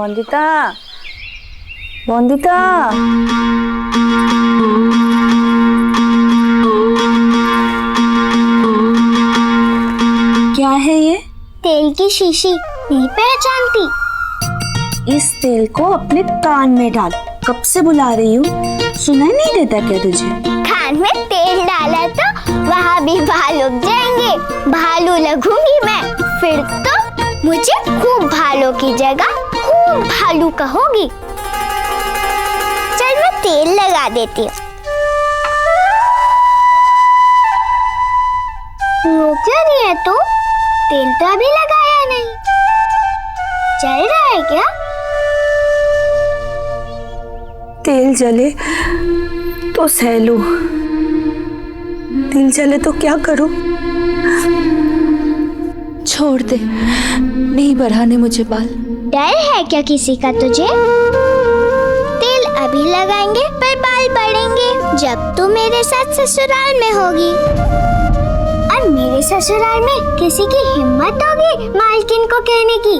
वंदिता, वंदिता। क्या है ये? तेल की शीशी, नहीं पहचानती? इस तेल को अपने कान में डाल। कब से बुला रही हूँ, सुनाई नहीं देता क्या तुझे? कान में तेल डाला तो वहाँ भी बाल उग जाएंगे, भालू लगूंगी मैं। फिर तो मुझे खूब भालू की जगह खूब भालू कहोगी। चल मैं तेल लगा देती हूँ। रो क्यों रही है तू? तेल तो अभी लगाया नहीं। जल रहा है क्या? तेल जले तो सह लूं, दिल जले तो क्या करूं? छोड़ दे, नहीं बढ़ाने मुझे बाल। डर है क्या किसी का तुझे? तेल अभी लगाएंगे पर बाल बढ़ेंगे जब तू मेरे साथ ससुराल में होगी। और मेरे ससुराल में किसी की हिम्मत होगी मालकिन को कहने की?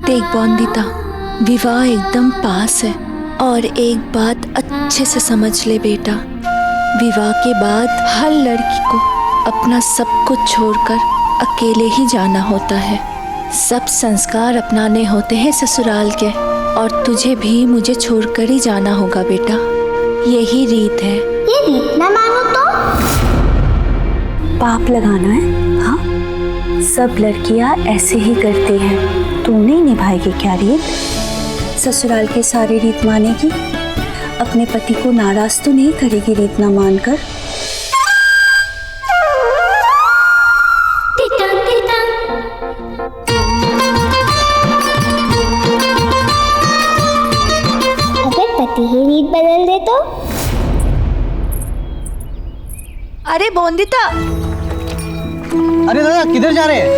देख वंदिता, विवाह एकदम पास है और एक बात अच्छे से समझ ले बेटा, विवाह के बाद हर लड़की को अपना सब कुछ छोड़कर अकेले ही जाना होता है। सब संस्कार अपनाने होते हैं ससुराल के, और तुझे भी मुझे छोड़कर ही जाना होगा बेटा, यही रीत है। ये रीत ना मानो तो? पाप लगाना है? हाँ, सब लड़कियां ऐसे ही करती हैं। तू नहीं निभाएगी क्या रीत? ससुराल के सारे रीत मानेगी? अपने पति को नाराज तो नहीं करेगी रीत ना मानकर? अगर पति ही रीत बदल दे तो? अरे वंदिता! अरे दादा किधर जा रहे हैं?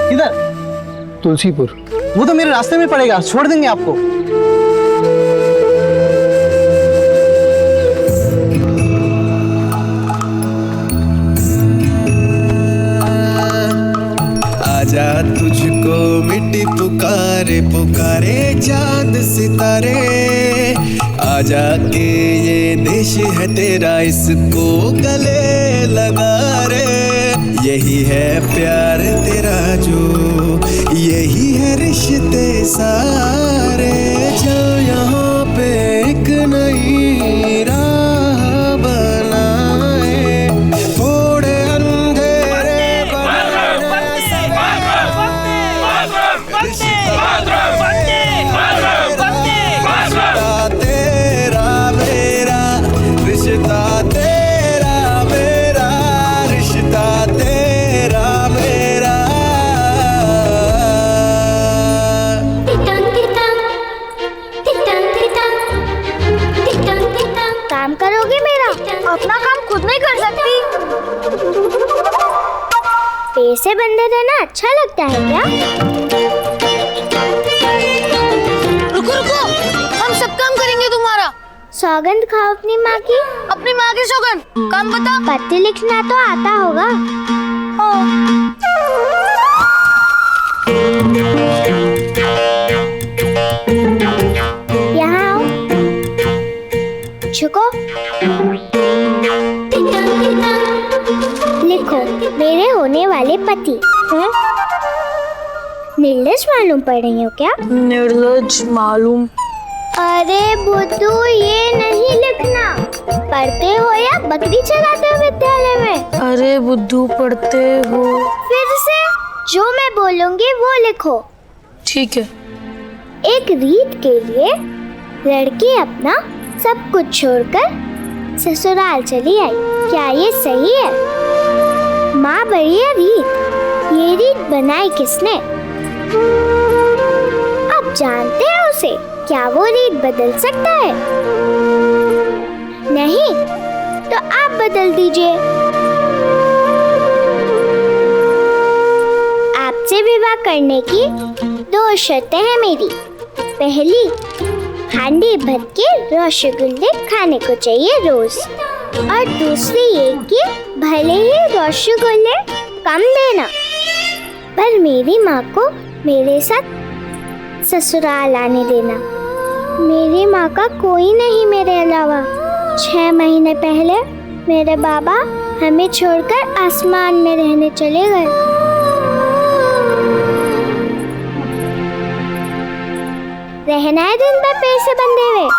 किधर? तुलसीपुर। वो तो मेरे रास्ते में पड़ेगा, छोड़ देंगे आपको। आजा तुझको मिट्टी पुकारे पुकारे चांद सितारे, आजा के ये देश है तेरा इसको गले लगा रे। यही है प्यार तेरा जो, यही है रिश्ते सारे, जो यहाँ पे एक नई राह बनाए, थोड़े अंधेरे तेरा मेरा रिश्ता, तेरा मेरा रिश्ता, तेरा मेरा। काम करोगे मेरा? अपना काम खुद नहीं कर सकती? पैसे बंधे रहना अच्छा लगता है क्या? रुको रुको, हम सब काम करेंगे तुम्हारा। सौगंध खाओ अपनी माँ की। अपनी माँ की सौगंध? काम बता। पत्र लिखना तो आता होगा? यहाँ आओ, झुको, लिखो मेरे होने वाले पति। निर्लज मालूम पड़ रही हो क्या? निर्लज मालूम? अरे बुद्धू, ये नहीं लिखना। पढ़ते हो या बकरी चलाते हो विद्यालय में? अरे बुद्धू, पढ़ते हो? फिर से जो मैं बोलूंगी वो लिखो। ठीक है। एक रीत के लिए लड़की अपना सब कुछ छोड़कर ससुराल चली आई, क्या ये सही है? माँ बढ़िया रीत, ये रीत बनाई किसने? आप जानते हैं उसे? क्या वो रीत बदल सकता है? नहीं तो आप बदल दीजिए। आपसे विवाह करने की 2 शर्तें हैं मेरी। पहली, हांडी भर के रसगुल्ले खाने को चाहिए रोज। और दूसरी ये कि भले ही रसगुल्ले कम देना, पर मेरी माँ को मेरे साथ ससुराल आने देना। मेरी माँ का कोई नहीं मेरे अलावा। 6 महीने पहले मेरे बाबा हमें छोड़कर आसमान में रहने चले गए। रहना है दिन भर पेड़ से बंधे हुए।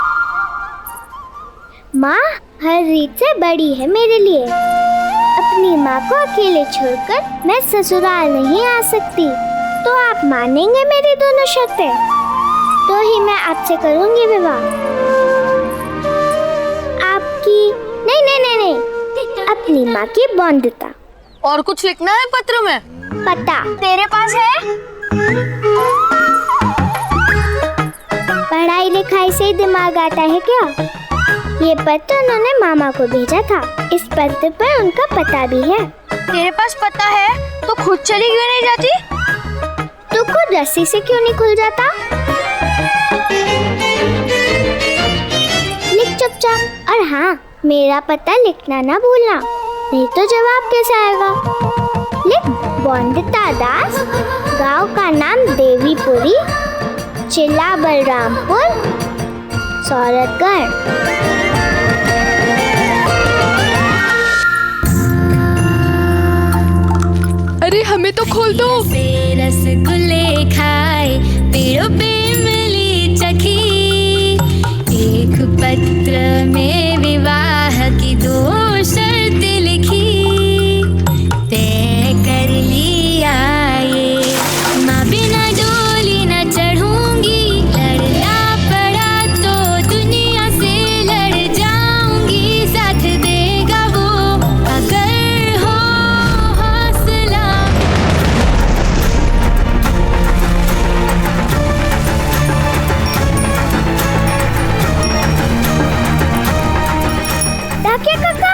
माँ हर रीत से बड़ी है मेरे लिए। अपनी माँ को अकेले छोड़कर मैं ससुराल नहीं आ सकती। तो आप मानेंगे मेरी दोनों शर्तें? तो ही मैं आपसे करूंगी विवाह। आपकी नहीं नहीं नहीं नहीं, अपनी माँ की बंधुता। और कुछ लिखना है पत्र में? पता तेरे पास है? पढ़ाई लिखाई से दिमाग आता है क्या? ये पत्र उन्होंने मामा को भेजा था। इस पत्र पर उनका पता भी है। तेरे पास पता है तो खुद चली क्यों नहीं जाती? तू खुद रस्सी से क्यों नहीं खुल जाता? लिख चुपचाप। और हाँ, मेरा पता लिखना ना भूलना, नहीं तो जवाब कैसे आएगा? लिख बंदिता दास, गांव का नाम देवीपुरी, जिला बलरामपुर, सौरतगढ़। अरे हमें तो खोल दो। रसगुल्ले खाए पेड़ों पे मिली चखी, एक पत्र में विवाह की 2 शर्त लिखी, तय कर लिया ये माँ बिना डोली न चढ़ूंगी, लड़ना पड़ा तो दुनिया से लड़ जाऊंगी, साथ देगा वो अगर हो हौसला। डाकिया काका,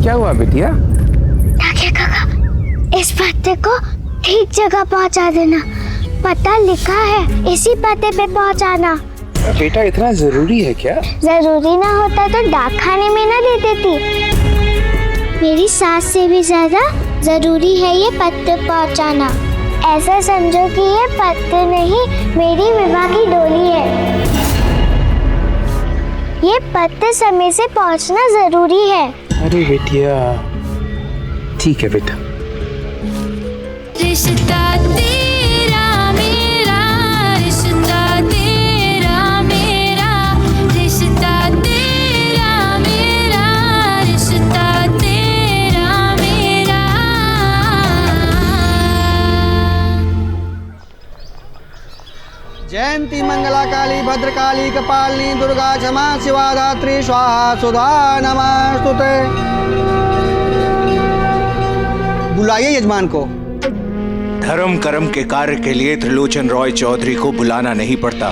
क्या हुआ बिटिया? डाकिया काका, इस पते को ठीक जगह पहुंचा देना। पता लिखा है, इसी पते पे पहुंचाना। बेटा इतना जरूरी है क्या? जरूरी ना होता तो डाक खाने में ना दे देती। मेरी सास से भी ज्यादा जरूरी है ये पत्र पहुंचाना। ऐसा समझो कि ये पत्र नहीं, मेरी विवाह की डोली है। ये पत्र समय से पहुंचना जरूरी है। अरे बेटिया, ठीक है बेटा। रिश्ता तेरा मेरा, रिश्ता तेरा मेरा, रिश्ता तेरा मेरा, रिश्ता तेरा मेरा। जयंती मंगला काली भद्रकाली कपालिनी दुर्गा क्षमा शिवा धात्री स्वाहा सुधा नमस्तुते। बुलाइए यजमान को। धर्म कर्म के कार्य के लिए त्रिलोचन रॉय चौधरी को बुलाना नहीं पड़ता।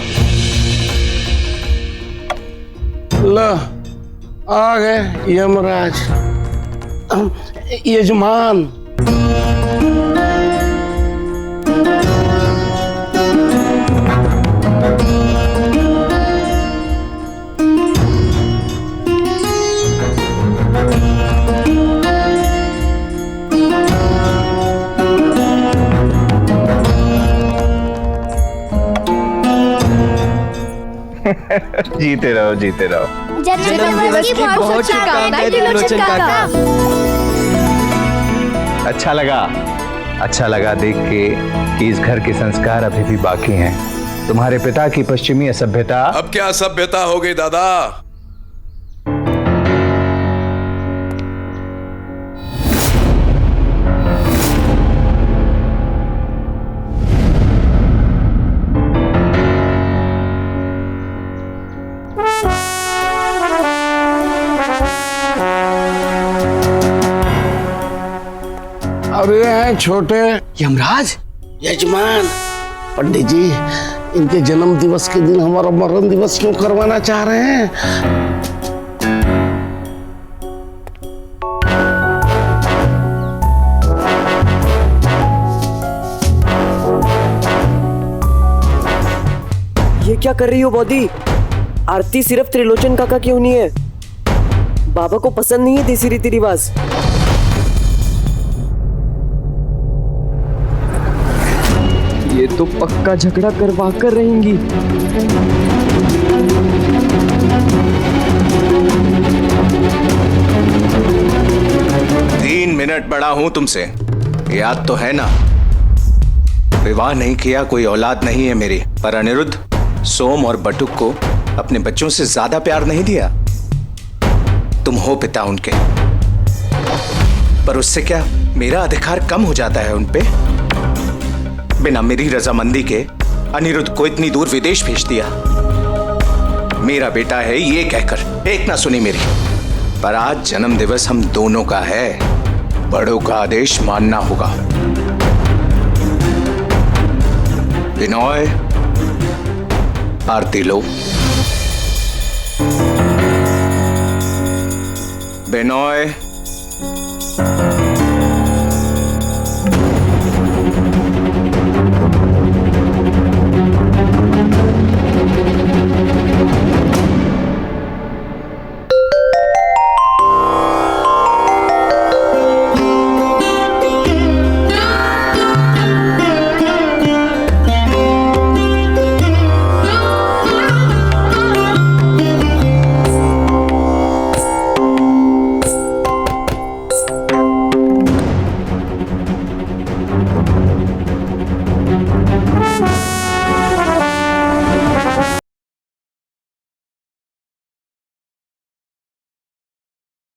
लो आ गए यमराज। यजमान, जीते रहो जीते रहो। जन्मदिवस की बहुत शुभकामनाएं त्रिलोचन काका। अच्छा लगा देख के कि इस घर के संस्कार अभी भी बाकी हैं। तुम्हारे पिता की पश्चिमी असभ्यता अब क्या सभ्यता हो गई दादा? अरे हैं छोटे यमराज, यजमान। पंडित जी, इनके जन्म दिवस के दिन हमारा मरण दिवस क्यों करवाना चाह रहे हैं? क्या कर रही हो बॉदी? आरती सिर्फ त्रिलोचन काका की होनी है। बाबा को पसंद नहीं है देसी रीति रिवाज। ये तो पक्का झगड़ा करवा कर रहेंगी। 3 मिनट बड़ा हूं तुमसे, याद तो है ना? विवाह नहीं किया, कोई औलाद नहीं है मेरी, पर अनिरुद्ध, सोम और बटुक को अपने बच्चों से ज्यादा प्यार नहीं दिया। तुम हो पिता उनके, पर उससे क्या मेरा अधिकार कम हो जाता है उनपे? बिना मेरी रजामंदी के अनिरुद्ध को इतनी दूर विदेश भेज दिया। मेरा बेटा है ये कहकर एक ना सुनी मेरी। पर आज जन्म दिवस हम दोनों का है, बड़ों का आदेश मानना होगा। बिनोय, आरती लो। बिनोय।